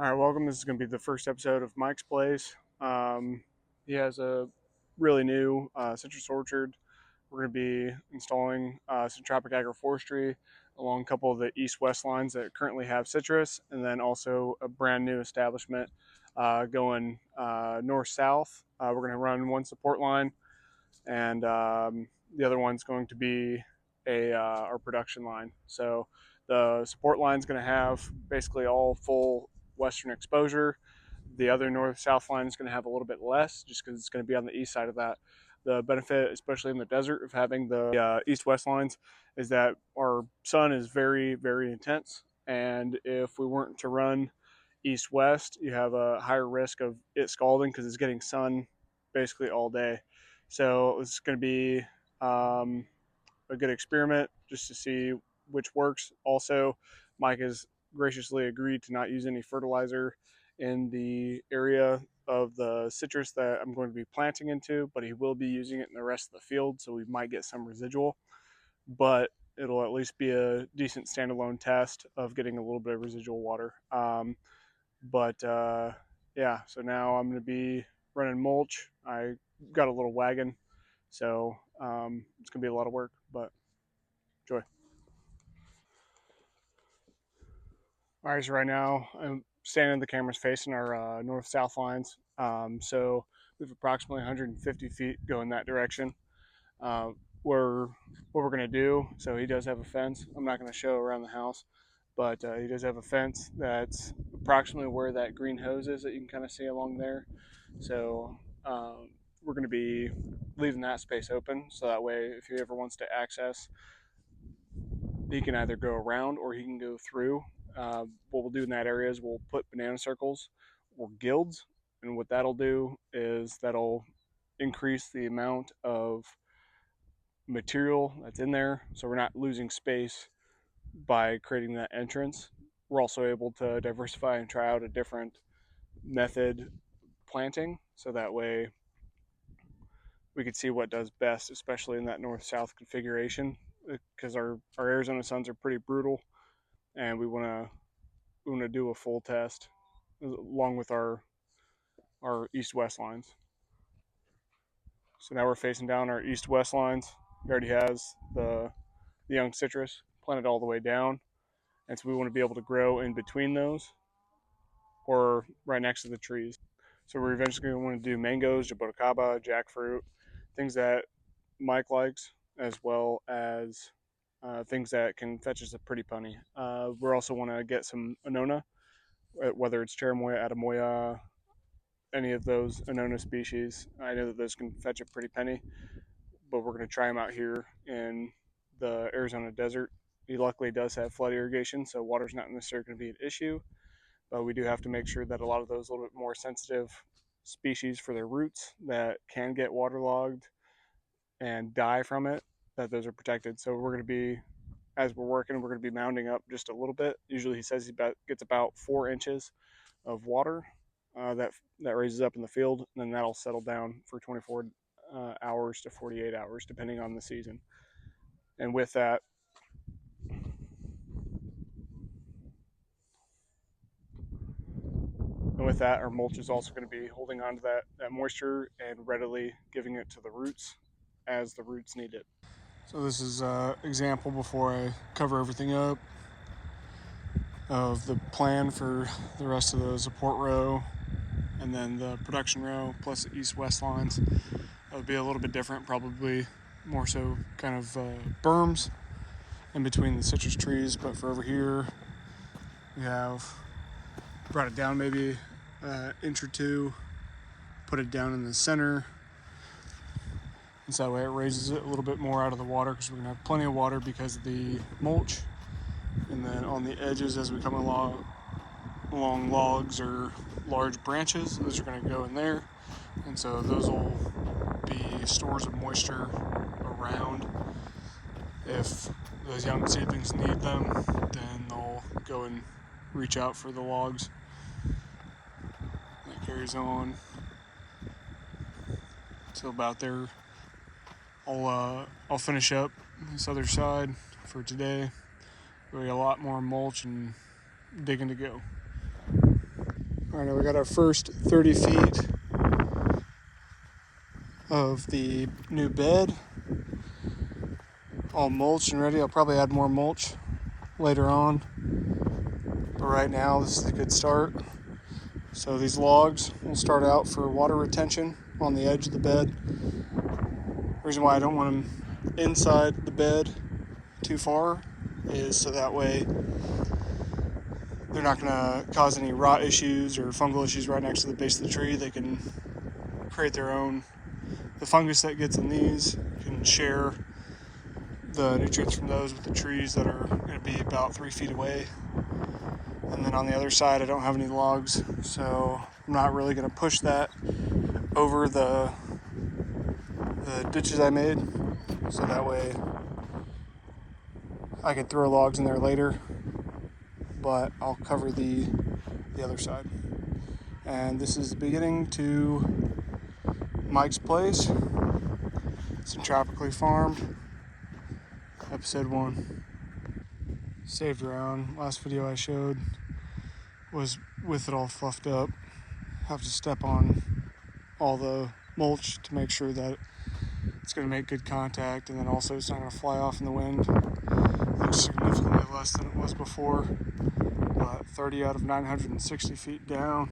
All right, welcome. This is going to be the first episode of Mike's Place. He has a really new citrus orchard. We're going to be installing some tropic agroforestry along a couple of the east-west lines that currently have citrus, and then also a brand new establishment going north-south. We're going to run one support line, and the other one's going to be our production line. So the support line is going to have basically all full western exposure. The other north-south line is going to have a little bit less, just because it's going to be on the east side of that. The benefit, especially in the desert, of having the east-west lines is that our sun is very, very intense. And if we weren't to run east-west, you have a higher risk of it scalding because it's getting sun basically all day. So it's going to be a good experiment just to see which works. Also, Mike has graciously agreed to not use any fertilizer in the area of the citrus that I'm going to be planting into, but he will be using it in the rest of the field, so we might get some residual. But it'll at least be a decent standalone test of getting a little bit of residual water. Yeah, so now I'm going to be running mulch. I got a little wagon, so it's going to be a lot of work, but enjoy. All right, so right now I'm standing, the camera's facing our north-south lines. So we have approximately 150 feet going that direction. Uh, what we're going to do, so he does have a fence. I'm not going to show around the house, but he does have a fence that's approximately where that green hose is that you can kind of see along there. So we're going to be leaving that space open, so that way if he ever wants to access, he can either go around or he can go through. What we'll do in that area is we'll put banana circles or guilds, and what that'll do is that'll increase the amount of material that's in there, so we're not losing space by creating that entrance. We're also able to diversify and try out a different method planting, so that way we could see what does best, especially in that north-south configuration, because our Arizona suns are pretty brutal, and we want to do a full test along with our east-west lines. So now we're facing down our east-west lines. He already has the young citrus planted all the way down, and so we want to be able to grow in between those or right next to the trees. So we're eventually going to want to do mangoes, jaboticaba, jackfruit, things that Mike likes, as well as things that can fetch us a pretty penny. We also want to get some Annona, whether it's Cherimoya, Atamoya, any of those Annona species. I know that those can fetch a pretty penny, but we're going to try them out here in the Arizona desert. He luckily does have flood irrigation, so water's not necessarily going to be an issue, but we do have to make sure that a lot of those little bit more sensitive species for their roots that can get waterlogged and die from it, that those are protected. So we're going to be, as we're working, we're going to be mounding up just a little bit. Usually he says he gets about 4 inches of water that raises up in the field, and then that'll settle down for 24 hours to 48 hours, depending on the season. And with that, our mulch is also going to be holding on to that moisture and readily giving it to the roots as the roots need it. So this is an example before I cover everything up of the plan for the rest of the support row and then the production row plus the east-west lines. That would be a little bit different, probably more so kind of berms in between the citrus trees, but for over here we have brought it down maybe an inch or two, put it down in the center, and so that way it raises it a little bit more out of the water, because we're going to have plenty of water because of the mulch. And then on the edges, as we come along logs or large branches, those are going to go in there, and so those will be stores of moisture around. If those young seedlings need them, then they'll go and reach out for the logs. That carries on. So about there, I'll finish up this other side for today. We got a lot more mulch and digging to go. All right, we got our first 30 feet of the new bed, all mulched and ready. I'll probably add more mulch later on, but right now this is a good start. So these logs will start out for water retention on the edge of the bed. The reason why I don't want them inside the bed too far is so that way they're not going to cause any rot issues or fungal issues right next to the base of the tree. They can create their own. The fungus that gets in these can share the nutrients from those with the trees that are going to be about 3 feet away. And then on the other side, I don't have any logs, so I'm not really going to push that over the ditches I made, so that way I could throw logs in there later, but I'll cover the other side. And this is the beginning to Mike's Place. It's in Tropically Farmed, episode 1. Saved around. Last video I showed was with it all fluffed up. Have to step on all the mulch to make sure that it's going to make good contact, and then also it's not going to fly off in the wind. It looks significantly less than it was before, but 30 out of 960 feet down.